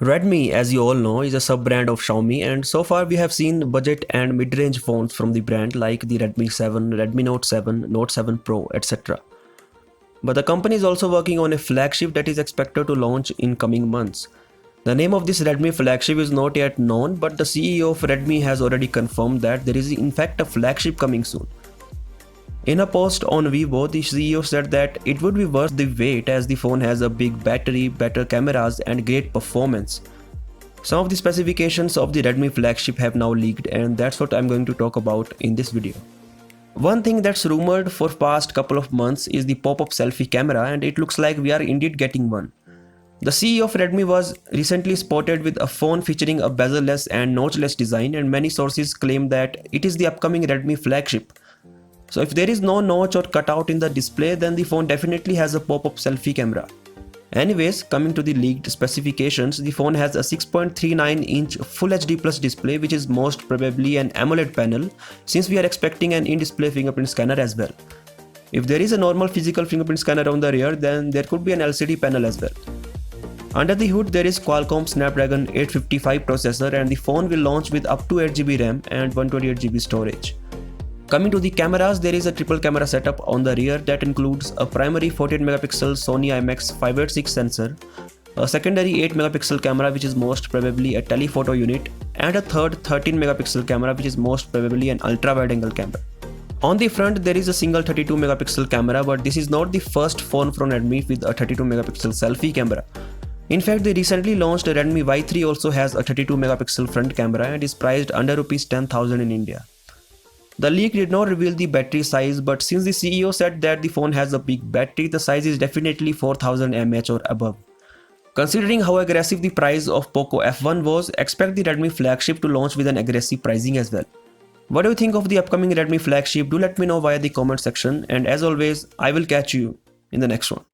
Redmi, as you all know, is a sub-brand of Xiaomi, and so far we have seen budget and mid-range phones from the brand like the Redmi 7, Redmi Note 7, Note 7 Pro, etc. But the company is also working on a flagship that is expected to launch in coming months. The name of this Redmi flagship is not yet known, but the CEO of Redmi has already confirmed that there is in fact a flagship coming soon. In a post on Weibo, the CEO said that it would be worth the wait as the phone has a big battery, better cameras and great performance. Some of the specifications of the Redmi flagship have now leaked, and that's what I'm going to talk about in this video. One thing that's rumored for past couple of months is the pop-up selfie camera, and it looks like we are indeed getting one. The CEO of Redmi was recently spotted with a phone featuring a bezel-less and notchless design, and many sources claim that it is the upcoming Redmi flagship. So if there is no notch or cutout in the display, then the phone definitely has a pop-up selfie camera. Anyways, coming to the leaked specifications, the phone has a 6.39-inch Full HD Plus display, which is most probably an AMOLED panel, since we are expecting an in-display fingerprint scanner as well. If there is a normal physical fingerprint scanner on the rear, then there could be an LCD panel as well. Under the hood, there is Qualcomm Snapdragon 855 processor, and the phone will launch with up to 8GB RAM and 128GB storage. Coming to the cameras, there is a triple camera setup on the rear that includes a primary 48MP Sony IMX586 sensor, a secondary 8MP camera which is most probably a telephoto unit, and a third 13MP camera which is most probably an ultra-wide angle camera. On the front, there is a single 32MP camera, but this is not the first phone from Redmi with a 32MP selfie camera. In fact, the recently launched Redmi Y3 also has a 32MP front camera and is priced under Rs 10,000 in India. The leak did not reveal the battery size, but since the CEO said that the phone has a big battery, the size is definitely 4000 mAh or above. Considering how aggressive the price of Poco F1 was, expect the Redmi flagship to launch with an aggressive pricing as well. What do you think of the upcoming Redmi flagship? Do let me know via the comment section, and as always, I will catch you in the next one.